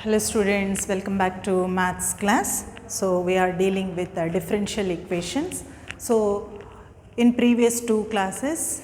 Hello students, welcome back to maths class. So we are dealing with differential equations. So in previous two classes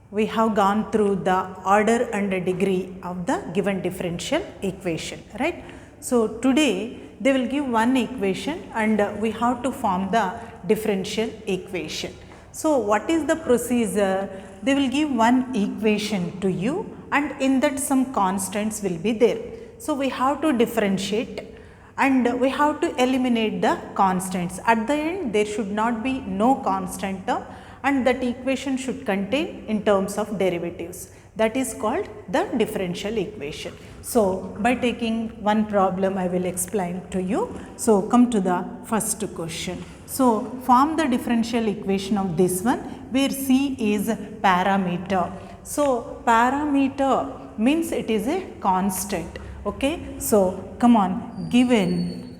we have gone through the order and the degree of the given differential equation, right? So today they will give one equation and we have to form the differential equation. So what is the procedure? They will give one equation to you and in that some constants will be there. So we have to differentiate and we have to eliminate the constants. At the end there should not be no constant term and that equation should contain in terms of derivatives. That is called the differential equation. So by taking one problem I will explain to you. So come to the first question. So form the differential equation of this one where C is parameter. So parameter means it is a constant. Okay, so come on, given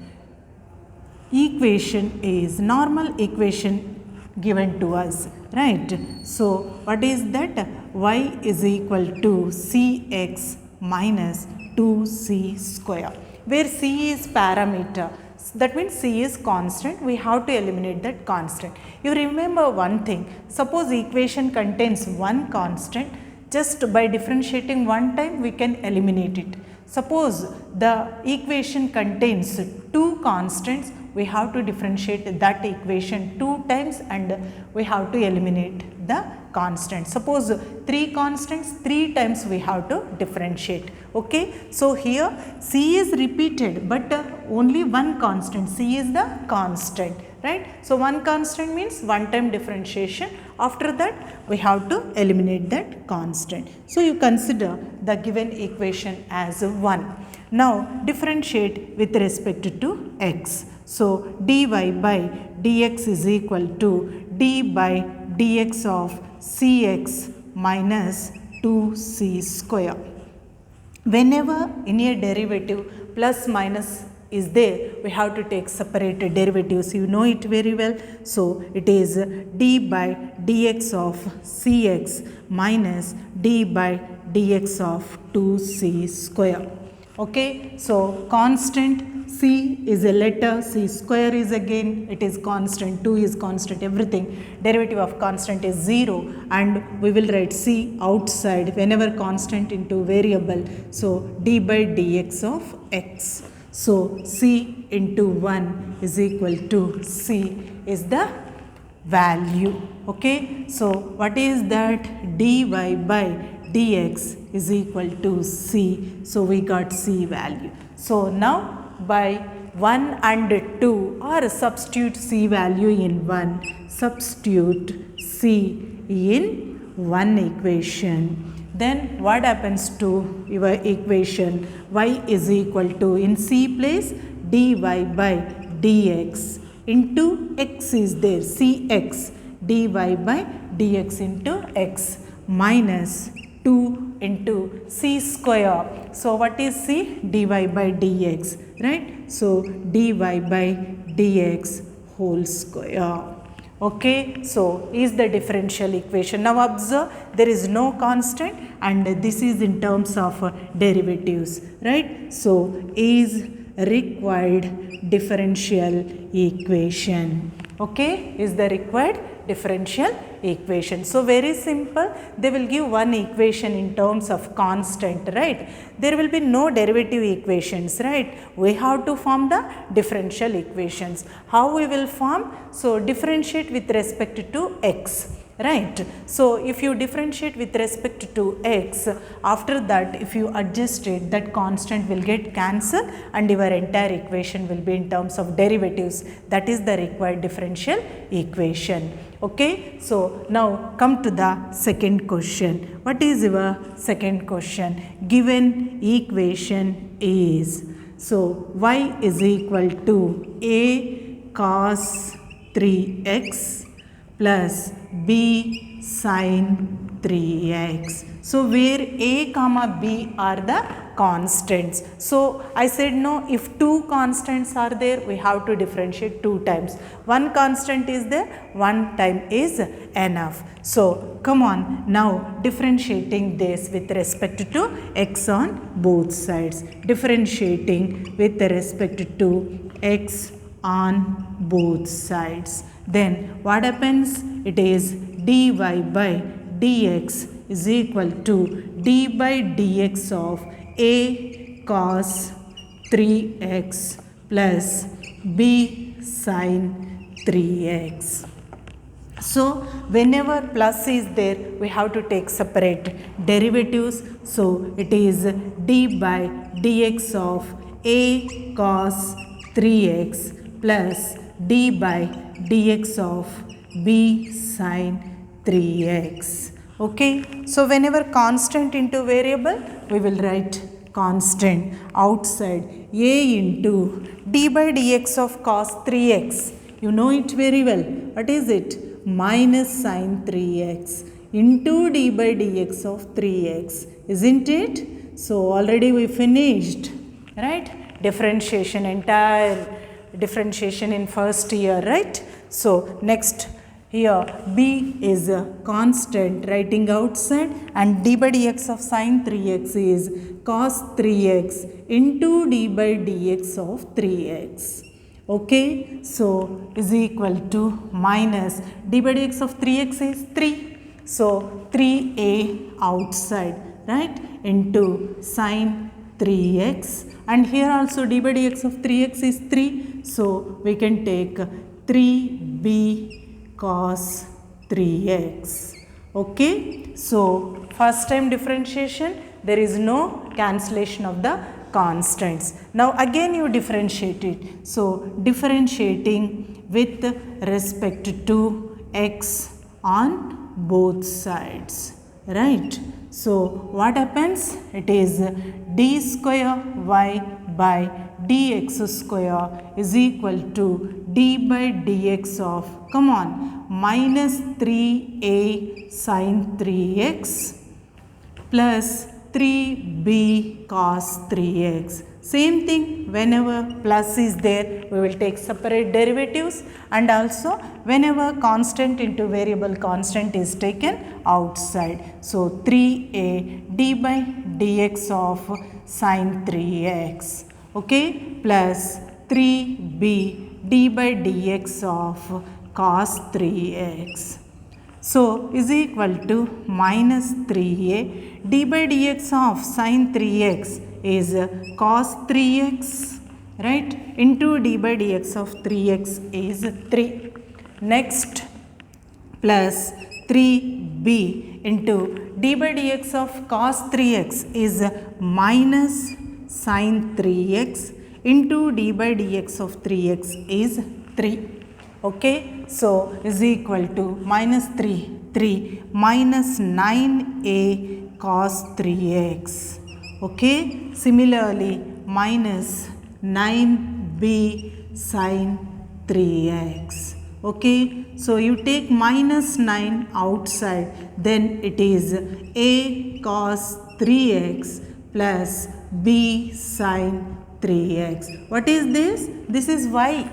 equation is normal equation given to us, right? So what is that? Y is equal to Cx minus 2c square, where C is parameter. That means C is constant, we have to eliminate that constant. You remember one thing, suppose equation contains one constant, just by differentiating one time we can eliminate it. Suppose the equation contains two constants, we have to differentiate that equation two times and we have to eliminate the constant. Suppose three constants, three times we have to differentiate. Okay, so here C is repeated but only one constant, C is the constant, right? So one constant means one time differentiation, after that we have to eliminate that constant. So you consider the given equation as 1. Now differentiate with respect to x. So dy by dx is equal to d by dx of cx minus 2c square. Whenever in a derivative plus minus is there, we have to take separate derivatives. You know it very well. So it is d by dx of cx minus d by dx of 2c square. Okay, so constant c is a letter, c square is again, it is constant, 2 is constant, everything. Derivative of constant is 0 and we will write c outside whenever constant into variable. So d by dx of x. So c into 1 is equal to c is the value. Okay, so what is that? dy by dx is equal to c. So we got c value. So now by 1 and 2 or substitute c value in 1, substitute c in one equation. Then what happens to your equation? Y is equal to, in c place, dy by dx into x is there, cx, dy by dx into x minus 2 into c square. So what is c? dy by dx, right? So dy by dx whole square. Okay, so is the differential equation. Now observe, there is no constant and this is in terms of derivatives, right? So is required differential equation. Okay, is the required differential equation. So very simple, they will give one equation in terms of constant, right? There will be no derivative equations, right? We have to form the differential equations. How we will form? So differentiate with respect to x, right? So if you differentiate with respect to x, after that if you adjust it, that constant will get cancelled and your entire equation will be in terms of derivatives. That is the required differential equation. Okay, so now come to the second question. What is your second question? Given equation is, so y is equal to a cos 3x plus b sin 3x. So where a comma b are the constants. So I said no, if two constants are there, we have to differentiate two times. One constant is there, one time is enough. So come on, now differentiating this with respect to x on both sides. Differentiating with respect to x on both sides. Then what happens? It is dy by dx is equal to d by dx of a cos 3x plus b sin 3x. So whenever plus is there, we have to take separate derivatives. So it is d by dx of a cos 3x plus d by dx of b sin 3x. Okay. So whenever constant into variable, we will write constant outside a into d by dx of cos 3x. You know it very well. What is it? Minus sin 3x into d by dx of 3x. Isn't it? So already we finished, right? Differentiation, entire differentiation in first year, right? So next here b is a constant, writing outside, and d by dx of sin 3x is cos 3x into d by dx of 3x. Okay, so is equal to minus d by dx of 3x is 3. So 3a outside, right, into sin 3x, and here also d by dx of 3x is 3. So we can take 3b cos 3x. Okay, so first time differentiation, there is no cancellation of the constants. Now again you differentiate it. So differentiating with respect to x on both sides, right? So what happens? It is d square y by dx square is equal to d by dx of, come on, minus 3a sin 3x plus 3b cos 3x. Same thing, whenever plus is there, we will take separate derivatives, and also whenever constant into variable constant is taken outside. So 3a d by dx of sin 3x, okay, plus 3b d by dx of cos 3x. So is equal to minus 3a d by dx of sin 3x is cos 3x, right, into d by dx of 3x is 3. Next, plus 3b into d by dx of cos 3x is minus sin 3x into d by dx of 3x is 3. Okay, so is equal to minus 3 minus 9a cos 3x. Okay, similarly minus 9b sin 3x. Okay, so you take minus 9 outside, then it is a cos 3x plus b sin 3x. What is this? This is y,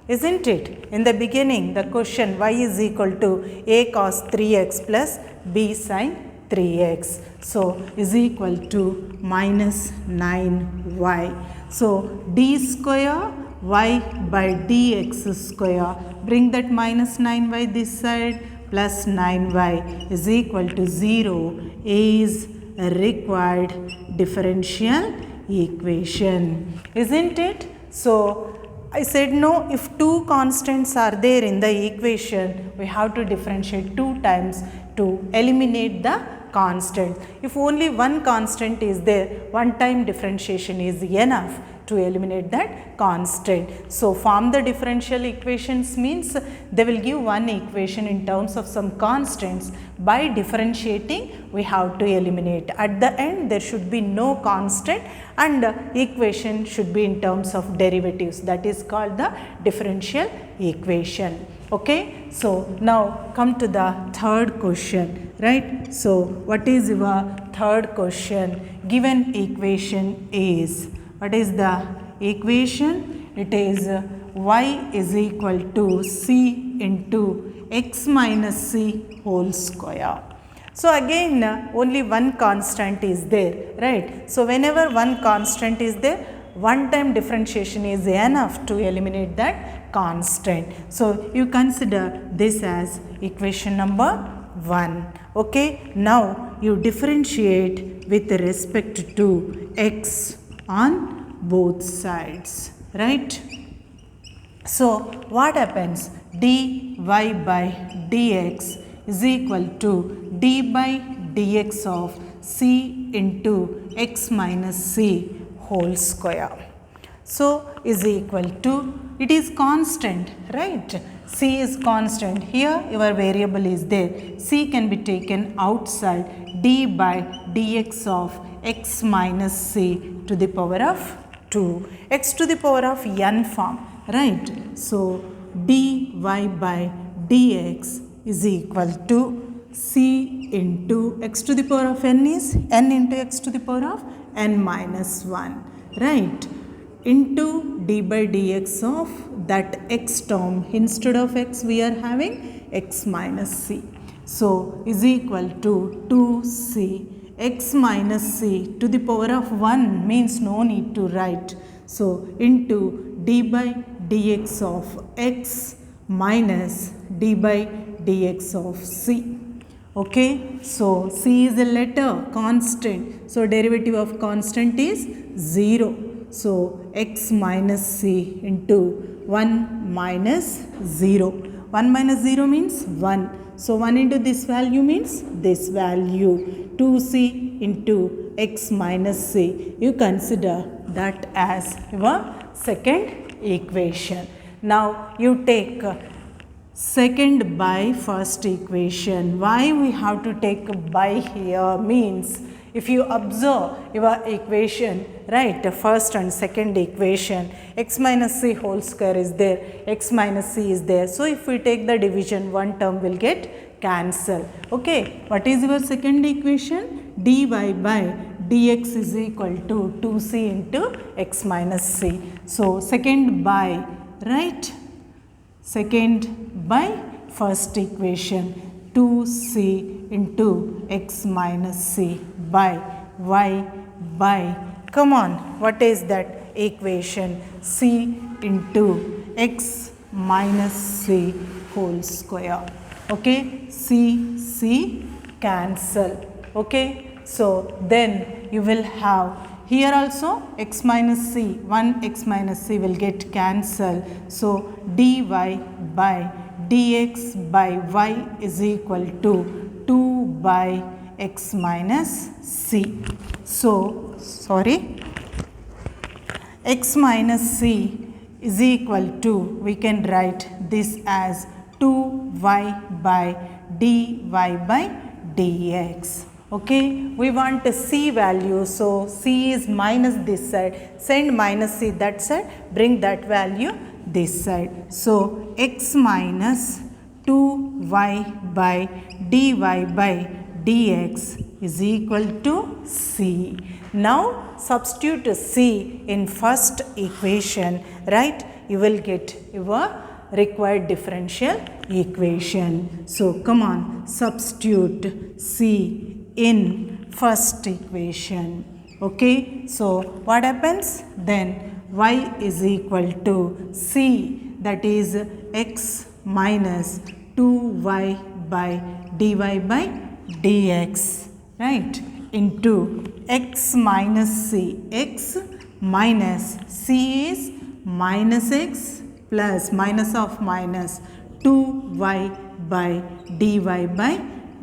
isn't it? In the beginning, the question y is equal to a cos 3x plus b sin 3x. So is equal to minus 9y. So d square y by dx square, bring that minus 9y this side, plus 9y is equal to 0 is a required differential equation, isn't it? So I said no, if two constants are there in the equation, we have to differentiate two times to eliminate the constant. If only one constant is there, one time differentiation is enough to eliminate that constant. So form the differential equations means they will give one equation in terms of some constants. By differentiating, we have to eliminate. At the end, there should be no constant and equation should be in terms of derivatives. That is called the differential equation. Okay, so now come to the third question, right? So what is your third question? Given equation is, what is the equation? It is y is equal to c into x minus c whole square. So again only one constant is there, right? So whenever one constant is there, one time differentiation is enough to eliminate that constant. So you consider this as equation number 1. Okay, now you differentiate with respect to x on both sides, right? So what happens? dy by dx is equal to d by dx of c into x minus c whole square. So is equal to, it is constant, right? C is constant. Here your variable is there. C can be taken outside, d by dx of x minus c to the power of 2. X to the power of n form, right? So dy by dx is equal to c into x to the power of n is n into x to the power of n minus 1, right? Into d by dx of that x term, instead of x we are having x minus c. So is equal to 2c x minus c to the power of 1 means no need to write. So into d by dx of x minus d by dx of c. Okay, so c is a letter, constant. So derivative of constant is 0. So x minus c into 1 minus 0. 1 minus 0 means 1. So 1 into this value means this value. 2c into x minus c. You consider that as your second equation. Now you take second by first equation. Why we have to take by here means, if you observe your equation, right, the first and second equation, x minus c whole square is there, x minus c is there. So if we take the division, one term will get cancelled. Okay, what is your second equation? dy by dx is equal to 2c into x minus c. So second by, right? Second by first equation, 2c into x minus c by y by, come on, what is that equation? c into x minus c whole square. Okay, c cancel. Okay, so then you will have here also x minus c, 1 x minus c will get cancelled. So dy by dx by y is equal to 2 by x minus c. So x minus c is equal to, we can write this as 2y by dy by dx. Okay, we want a c value, so c is minus this side, send minus c that side, bring that value this side. So x minus 2y by dy by dx is equal to c. Now substitute c in first equation, right? You will get your required differential equation. So come on, substitute c in first equation. Okay, so what happens? Then y is equal to c, that is x minus 2y by dy by dx, right, into x minus c. X minus c is minus x plus minus of minus 2y by dy by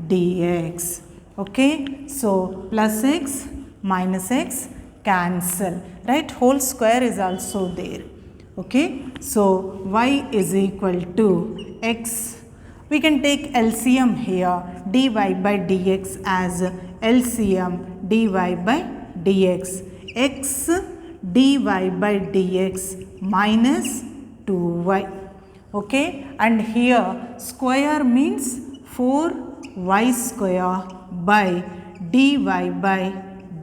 dx. Okay, so plus x minus x cancel, right? Whole square is also there. Okay, so y is equal to x. We can take LCM here, dy by dx as LCM dy by dx. X dy by dx minus 2y. okay, and here square means 4y square by dy by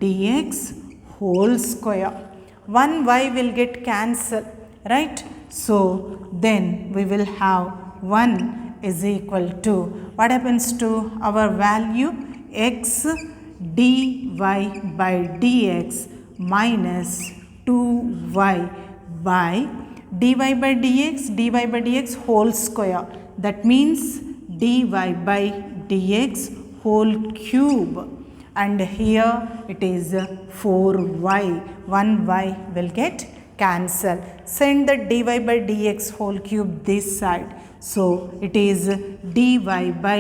dx whole square. One y will get cancelled, right? So then we will have 1 is equal to, what happens to our value? X dy by dx minus 2y by dy by dx whole square. That means dy by dx whole cube, and here it is 4y. 1y will get cancelled. Send the dy by dx whole cube this side. So it is dy by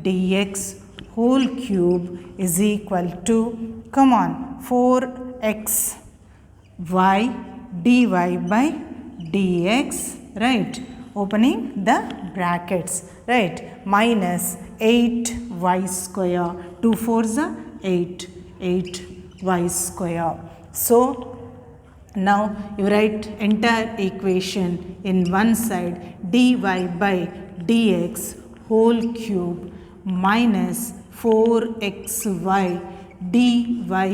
dx whole cube is equal to, come on, 4x y dy by dx, right, opening the brackets, right, minus 8y square, 2 4s are 8y square. So now you write entire equation in one side, dy by dx whole cube minus 4xy dy by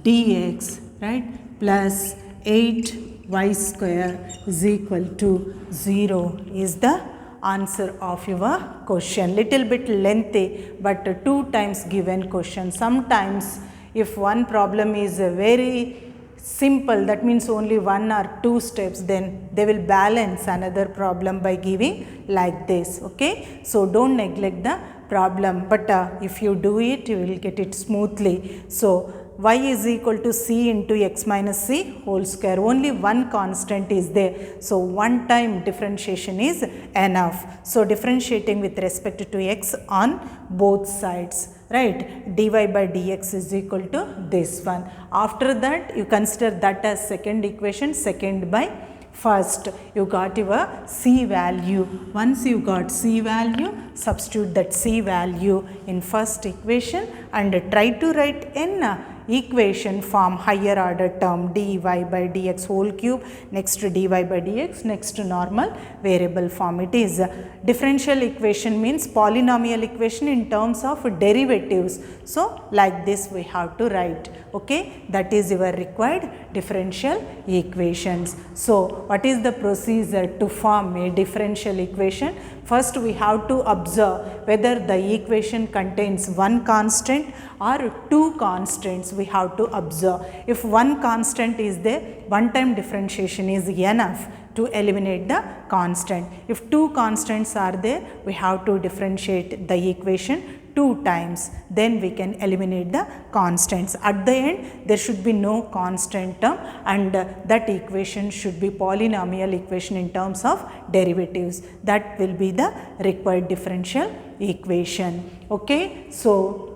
dx, right, plus 8y square is equal to 0 is the answer of your question. Little bit lengthy, but 2 times given question. Sometimes if one problem is very simple, that means only 1 or 2 steps, then they will balance another problem by giving like this, okay. So don't neglect the problem, but if you do it, you will get it smoothly. So y is equal to c into x minus c whole square. Only one constant is there, so one time differentiation is enough. So differentiating with respect to x on both sides, right, dy by dx is equal to this one. After that you consider that as second equation, second by first. You got your c value. Once you got c value, substitute that c value in first equation and try to write in equation form higher order term, dy by dx whole cube, next dy by dx, next normal variable form. It is differential equation means polynomial equation in terms of derivatives. So like this we have to write, okay. That is your required differential equations. So what is the procedure to form a differential equation? First we have to observe whether the equation contains one constant or two constants. We have to observe. If one constant is there, one time differentiation is enough to eliminate the constant. If two constants are there, we have to differentiate the equation 2 times, then we can eliminate the constants. At the end there should be no constant term, and that equation should be polynomial equation in terms of derivatives. That will be the required differential equation, okay. So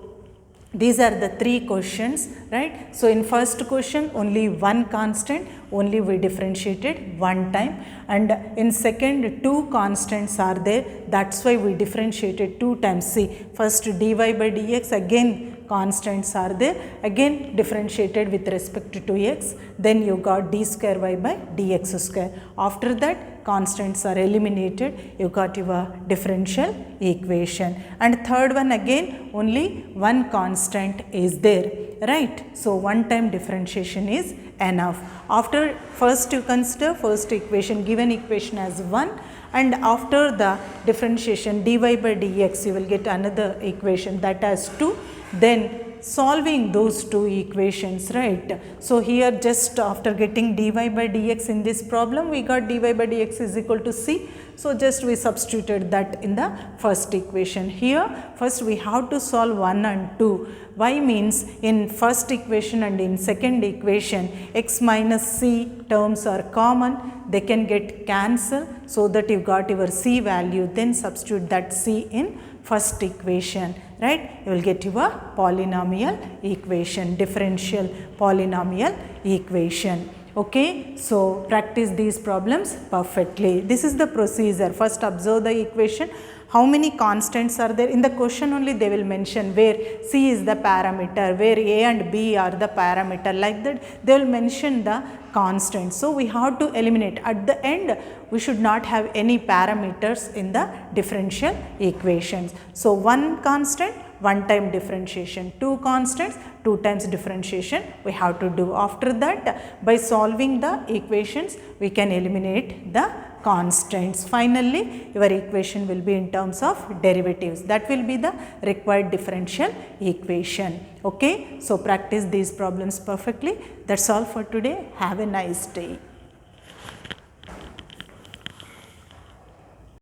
these are the 3 questions, right. So in first question only one constant, only we differentiated one time, and in second 2 constants are there, that's why we differentiated 2 times. See, first dy by dx, again constants are there, again differentiated with respect to x, then you got d square y by dx square. After that constants are eliminated, you got your differential equation. And third one again only one constant is there, right. So one time differentiation is enough. After first you consider first equation, given equation as 1, and after the differentiation dy by dx you will get another equation that has 2, then solving those 2 equations, right. So here just after getting dy by dx in this problem, we got dy by dx is equal to c. So just we substituted that in the first equation. Here first we have to solve 1 and 2. Why means in first equation and in second equation x minus c terms are common, they can get cancelled, so that you got your c value, then substitute that c in first equation, right. You will get your polynomial equation, differential polynomial equation, okay. So practice these problems perfectly. This is the procedure. First observe the equation how many constants are there. In the question only they will mention where C is the parameter, where A and B are the parameter, like that they will mention the constants. So we have to eliminate. At the end we should not have any parameters in the differential equations. So one constant, one time differentiation, two constants, two times differentiation we have to do. After that, by solving the equations we can eliminate the constants. Finally, your equation will be in terms of derivatives. That will be the required differential equation. Okay, so practice these problems perfectly. That's all for today. Have a nice day.